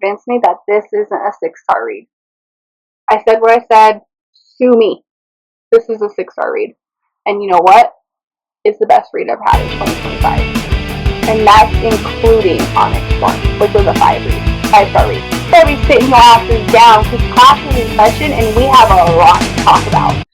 convince me that this isn't a 6-star read. I said what I said. Sue me. This is a 6-star read. And you know what? It's the best read I've had in 2025. And that's including Onyx Storm, which was a 5-star read. So we sitting your asses down because class is in session and we have a lot to talk about.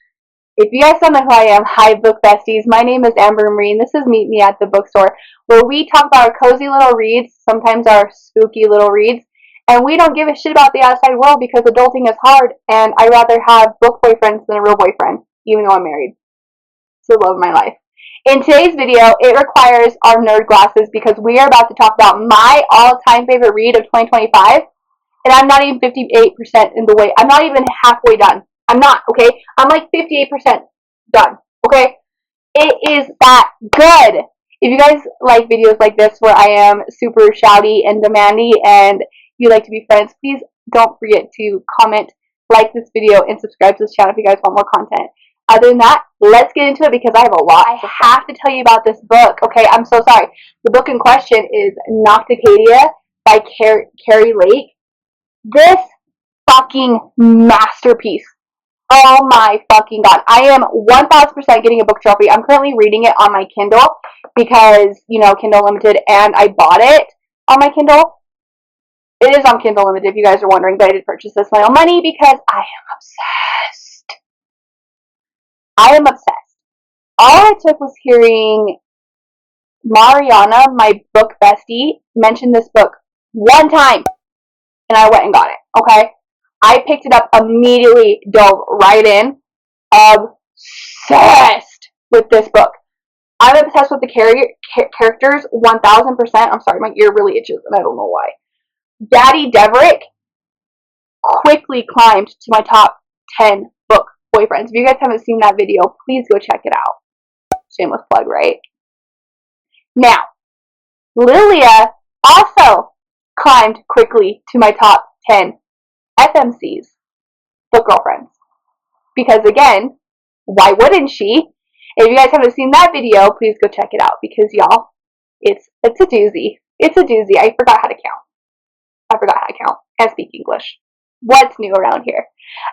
If you guys don't know who I am, hi book besties. My name is Ambermarie and this is Meet Me at the Bookstore, where we talk about our cozy little reads, sometimes our spooky little reads, and we don't give a shit about the outside world because adulting is hard and I'd rather have book boyfriends than a real boyfriend, even though I'm married. It's the love of my life. In today's video, it requires our nerd glasses because we are about to talk about my all-time favorite read of 2025, and I'm not even 58% in the way. I'm not even halfway done. I'm not, okay? I'm like 58% done, okay? It is that good. If you guys like videos like this where I am super shouty and demanding and you like to be friends, please don't forget to comment, like this video, and subscribe to this channel if you guys want more content. Other than that, let's get into it because I have a lot. I have to tell you about this book, okay? I'm so sorry. The book in question is Nocticadia by Kerri Lake. This fucking masterpiece. Oh my fucking god. I am 1000% getting a book trophy. I'm currently reading it on my Kindle because, you know, Kindle Limited, and I bought it on my Kindle. It is on Kindle Limited if you guys are wondering, but I did purchase this with my own money because I am obsessed. I am obsessed. All it took was hearing Mariana, my book bestie, mention this book one time, and I went and got it, okay? I picked it up immediately, dove right in, obsessed with this book. I'm obsessed with the characters 1000%. I'm sorry, my ear really itches, and I don't know why. Daddy Deverick quickly climbed to my top 10 book boyfriends. If you guys haven't seen that video, please go check it out. Shameless plug, right? Now, Lilia also climbed quickly to my top 10 FMCs, book girlfriends. Because again, why wouldn't she? If you guys haven't seen that video, please go check it out because y'all, it's a doozy. It's a doozy. I forgot how to count. I forgot how to count and speak English. What's new around here?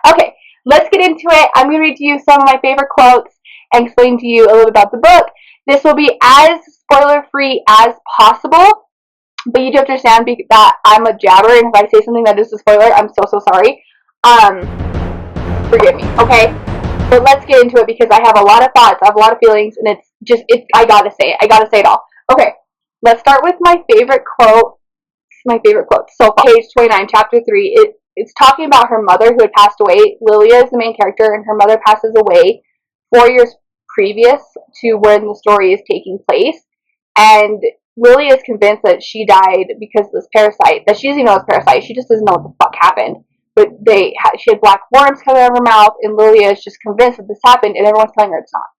Okay, let's get into it. I'm going to read to you some of my favorite quotes and explain to you a little bit about the book. This will be as spoiler-free as possible, but you do have to understand that I'm a jabber, and if I say something that is a spoiler, I'm so sorry. Forgive me, okay? But let's get into it because I have a lot of thoughts, I have a lot of feelings, and I gotta say it. I gotta say it all. Okay, let's start with my favorite quote. My favorite quote so far. Page 29, chapter 3. It's talking about her mother who had passed away. Lilia is the main character, and her mother passes away 4 years previous to when the story is taking place. And Lilia is convinced that she died because of this parasite, that she doesn't even know it's parasite. She just doesn't know what the fuck happened. But she had black worms coming out of her mouth, and Lilia is just convinced that this happened, and everyone's telling her it's not.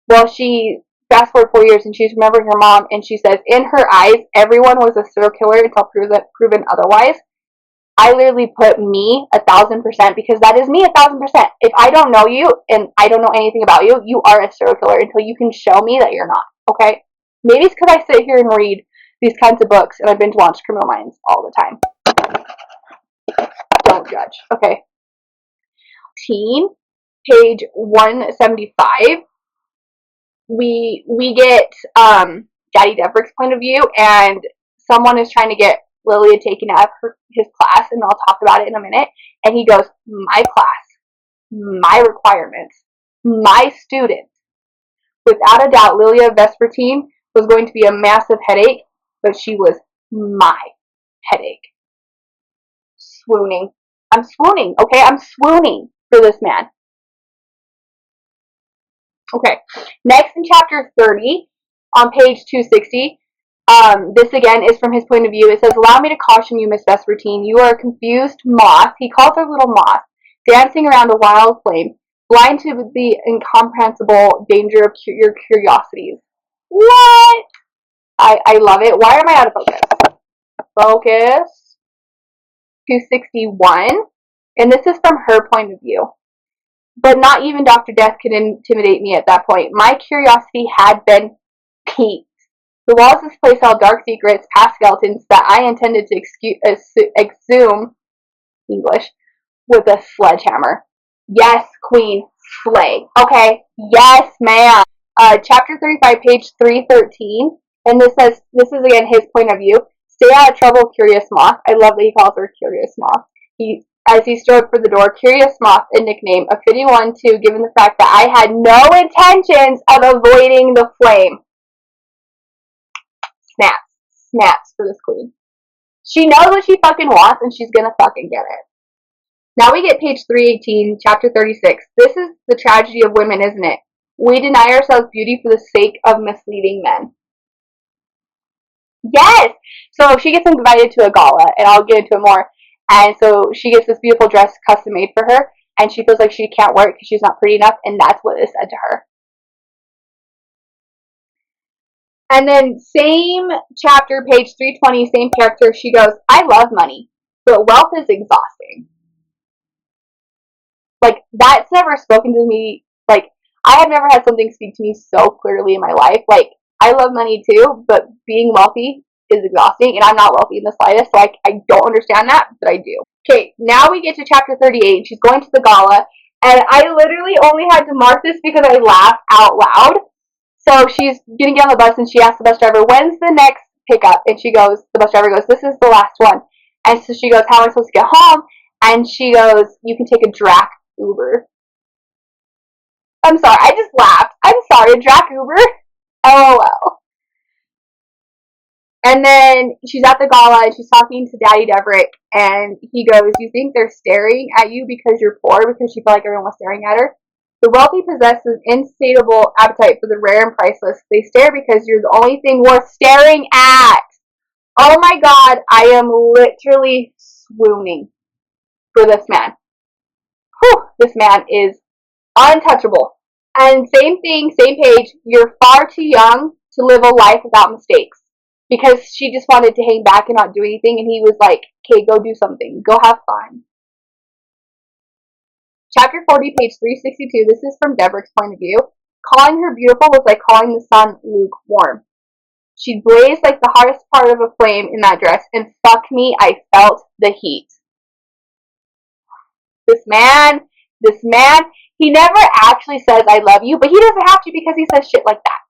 Well, she fast forward 4 years, and she's remembering her mom, and she says, in her eyes, everyone was a serial killer until proven otherwise. I literally put me 1000% because that is me 1000%. If I don't know you and I don't know anything about you, you are a serial killer until you can show me that you're not, okay? Maybe it's because I sit here and read these kinds of books and I binge watch Criminal Minds all the time. Don't judge, okay? Teen, page 175. We get Daddy Deverick's point of view, and someone is trying to get Lilia taken out of his class, and I'll talk about it in a minute. And he goes, my class, my requirements, my students. Without a doubt, Lilia Vespertine was going to be a massive headache, but she was my headache. Swooning. I'm swooning, okay? I'm swooning for this man. Okay, next in chapter 30, on page 260, this again is from his point of view. It says, allow me to caution you, Miss Vespertine. You are a confused moth. He calls her little moth, dancing around a wild flame, blind to the incomprehensible danger of your curiosities. What? I love it. Why am I out of focus? Focus. 261. And this is from her point of view. But not even Dr. Death could intimidate me at that point. My curiosity had been piqued. The walls of this place held dark secrets, past skeletons that I intended to exhume English with a sledgehammer. Yes, queen, slay. Okay, yes, ma'am. Chapter 35, page 313, and this is again his point of view. Stay out of trouble, Curious Moth. I love that he calls her Curious Moth. As he strode for the door, Curious Moth, a nickname, a fitting one too, given the fact that I had no intentions of avoiding the flame. Snaps for this queen. She knows what she fucking wants, and she's gonna fucking get it. Now we get page 318, chapter 36. This is the tragedy of women, isn't it? We deny ourselves beauty for the sake of misleading men. Yes! So she gets invited to a gala, and I'll get into it more. And so she gets this beautiful dress custom made for her, and she feels like she can't wear it because she's not pretty enough, and that's what is said to her. And then same chapter, page 320, same character, she goes, I love money, but wealth is exhausting. Like, that's never spoken to me. Like, I have never had something speak to me so clearly in my life. Like, I love money too, but being wealthy is exhausting, and I'm not wealthy in the slightest, so I don't understand that, but I do. Okay, now we get to chapter 38. She's going to the gala, and I literally only had to mark this because I laughed out loud. So she's getting on the bus, and she asks the bus driver, when's the next pickup? And the bus driver goes, this is the last one. And so she goes, how am I supposed to get home? And she goes, you can take a Drac Uber. I'm sorry, I just laughed. I'm sorry, a Drac Uber? LOL. And then she's at the gala, and she's talking to Daddy Deverick, and he goes, you think they're staring at you because you're poor, because she felt like everyone was staring at her? The wealthy possess an insatiable appetite for the rare and priceless. They stare because you're the only thing worth staring at. Oh my god, I am literally swooning for this man. Whew, this man is untouchable. And same thing, same page, you're far too young to live a life without mistakes. Because she just wanted to hang back and not do anything, and he was like, okay, go do something. Go have fun. Chapter 40, page 362, this is from Deverick's point of view. Calling her beautiful was like calling the sun lukewarm. She blazed like the hottest part of a flame in that dress, and fuck me, I felt the heat. This man, he never actually says I love you, but he doesn't have to because he says shit like that.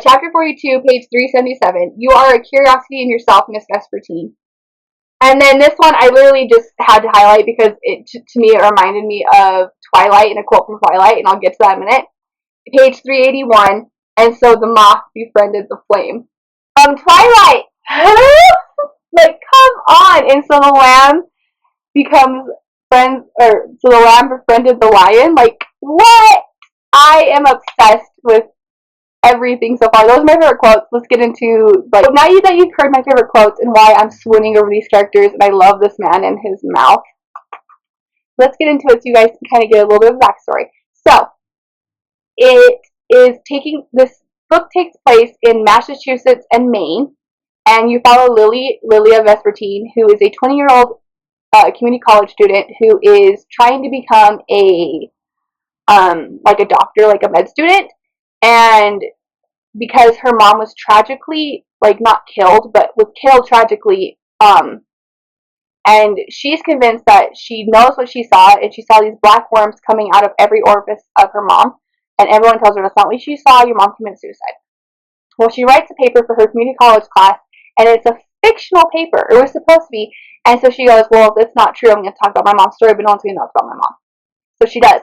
Chapter 42, page 377, you are a curiosity in yourself, Miss Vespertine. And then this one I literally just had to highlight because to me it reminded me of Twilight, and a quote from Twilight, and I'll get to that in a minute. Page 381, and so the moth befriended the flame. Twilight! Like, come on! And so the lamb becomes friends, or so the lamb befriended the lion? Like, what? I am obsessed with everything so far. Those are my favorite quotes. Let's get into, like, now that you've heard my favorite quotes and why I'm swooning over these characters and I love this man and his mouth, let's get into it so you guys can kind of get a little bit of backstory. So, this book takes place in Massachusetts and Maine, and you follow Lilia Vespertine, who is a 20-year-old community college student who is trying to become a doctor, like a med student, and because her mom was tragically, like, not killed, but was killed tragically, and she's convinced that she knows what she saw, and she saw these black worms coming out of every orifice of her mom, and everyone tells her that's not what she saw, your mom committed suicide. Well, she writes a paper for her community college class, and it's a fictional paper. It was supposed to be, and so she goes, well, if it's not true, I'm going to talk about my mom's story, but no one's going to know it's about my mom. So she does.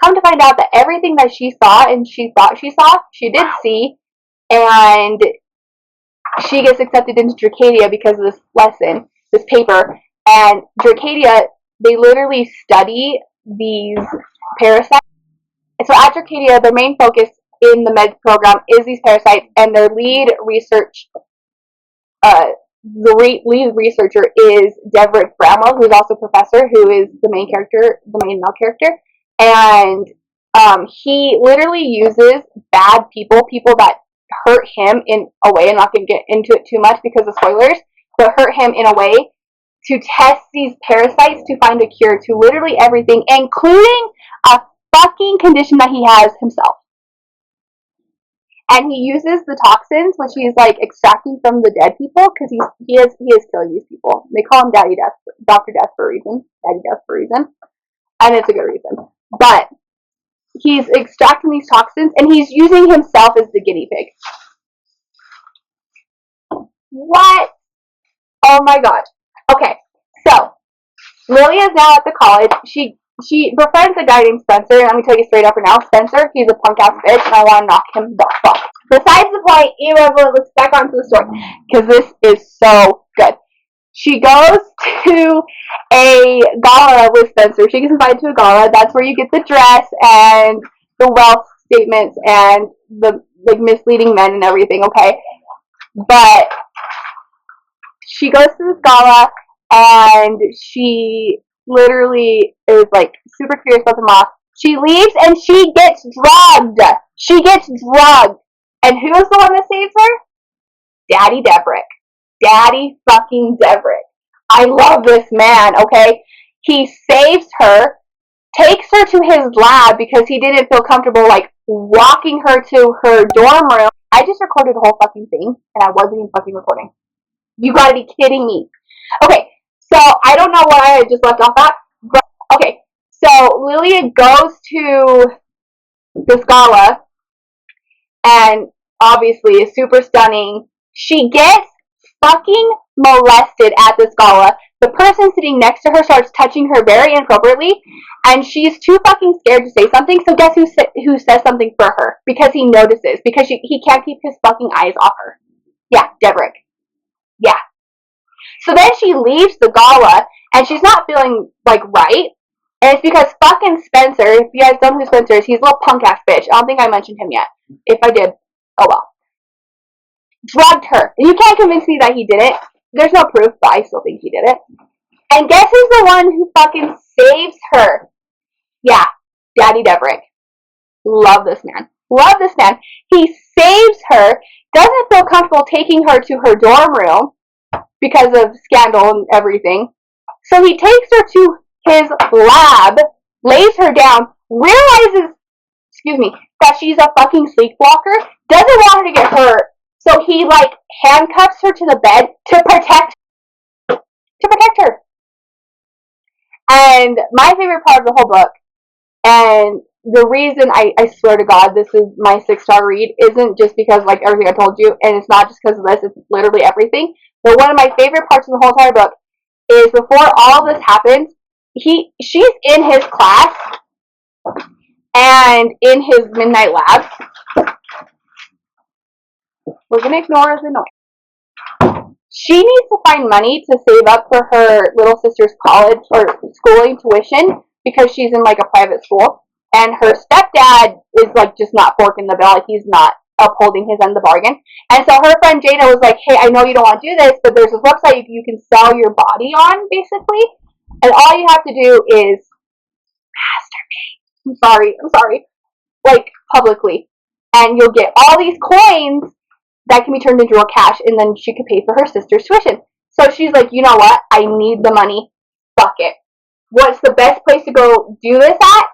Come to find out that everything that she saw and she thought she saw, she did see, and she gets accepted into Nocticadia because of this lesson, this paper. And Nocticadia, they literally study these parasites. And so at Nocticadia, their main focus in the med program is these parasites, and their lead researcher is Deverick Bramwell, who's also a professor, who is the main male character. And he literally uses bad people that hurt him in a way. I'm not going to get into it too much because of spoilers, but hurt him in a way to test these parasites to find a cure to literally everything, including a fucking condition that he has himself. and he uses the toxins which he's like extracting from the dead people because he is killing these people. They call him Daddy Death, Dr. Death for a reason, Daddy Death for a reason, and it's a good reason. But he's extracting these toxins and he's using himself as the guinea pig. What? Oh my god. Okay, so Lily is now at the college. She befriends a guy named Spencer, and let me tell you straight up and now, Spencer, he's a punk ass bitch, and I want to knock him the fuck. Besides the point, let's back onto the story, because this is so good. She goes to a gala with Spencer. She gets invited to a gala. That's where you get the dress and the wealth statements and the like misleading men and everything, okay? But she goes to this gala and she literally is like super curious about the moth. She leaves and she gets drugged. She gets drugged. And who's the one that saves her? Daddy Deverick. Daddy fucking Deverick. I love this man, okay? He saves her, takes her to his lab because he didn't feel comfortable like walking her to her dorm room. I just recorded the whole fucking thing and I wasn't even fucking recording. You gotta be kidding me. Okay, so I don't know what I had just left off at, but okay, so Lilia goes to the gala and obviously is super stunning. She gets fucking molested at this gala. The person sitting next to her starts touching her very inappropriately, and she's too fucking scared to say something, so guess who says something for her? Because he notices, because he can't keep his fucking eyes off her. Yeah, Deverick. Yeah. So then she leaves the gala, and she's not feeling, like, right. And it's because fucking Spencer, if you guys don't know who Spencer is, he's a little punk-ass bitch. I don't think I mentioned him yet. If I did, oh well. Drugged her. And you can't convince me that he did it. There's no proof, but I still think he did it. And guess who's the one who fucking saves her? Yeah, Daddy Deverick. Love this man. Love this man. He saves her, doesn't feel comfortable taking her to her dorm room because of scandal and everything. So he takes her to his lab, lays her down, realizes, that she's a fucking sleepwalker, doesn't want her to get hurt, so he, like, handcuffs her to the bed to protect her. And my favorite part of the whole book, and the reason I swear to God this is my 6-star read, isn't just because, like, everything I told you, and it's not just because of this, it's literally everything, but one of my favorite parts of the whole entire book is before all this happens, she's in his class and in his midnight lab. We're gonna ignore the noise. She needs to find money to save up for her little sister's college or schooling tuition because she's in like a private school, and her stepdad is like just not forking the bill, like he's not upholding his end of the bargain. And so her friend Jada was like, hey, I know you don't want to do this, but there's this website you can sell your body on, basically, and all you have to do is masturbate. I'm sorry, like publicly, and you'll get all these coins that can be turned into real cash, and then she could pay for her sister's tuition. So she's like, you know what? I need the money. Fuck it. What's the best place to go do this at?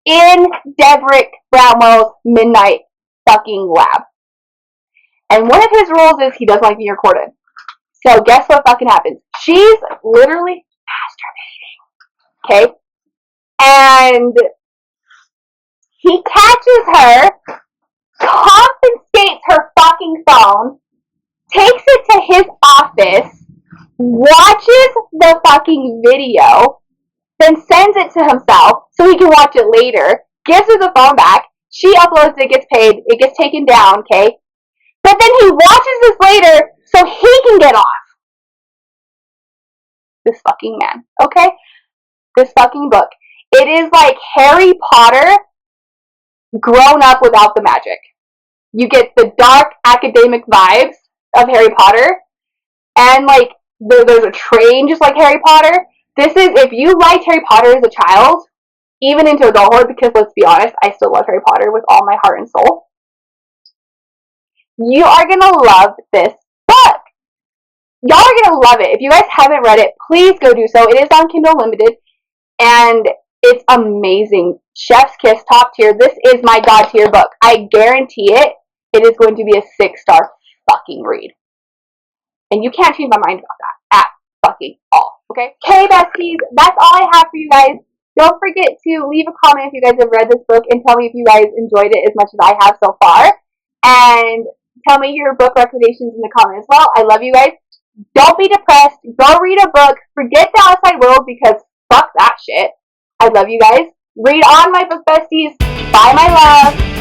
In Deverick Brownwell's midnight fucking lab. And one of his rules is he doesn't like being recorded. So guess what fucking happens? She's literally masturbating. Okay? And he catches her, confiscates her fucking phone, takes it to his office, watches the fucking video, then sends it to himself so he can watch it later, gives her the phone back, she uploads it, gets paid, it gets taken down, okay? But then he watches this later so he can get off. This fucking man, okay? This fucking book. It is like Harry Potter grown up without the magic. You get the dark academic vibes of Harry Potter, and like there's a train just like Harry Potter. This is, if you liked Harry Potter as a child, even into adulthood, because let's be honest, I still love Harry Potter with all my heart and soul, you are gonna love this book. Y'all are gonna love it. If you guys haven't read it, please go do so. It is on Kindle Unlimited, and it's amazing. Chef's kiss, top tier. This is my God tier book. I guarantee it. it is going to be a 6-star fucking read. And you can't change my mind about that at fucking all. Okay? Okay, besties, that's all I have for you guys. Don't forget to leave a comment if you guys have read this book and tell me if you guys enjoyed it as much as I have so far. And tell me your book recommendations in the comments as well. I love you guys. Don't be depressed. Go read a book. Forget the outside world because fuck that shit. I love you guys. Read on, my book besties. Bye, my love.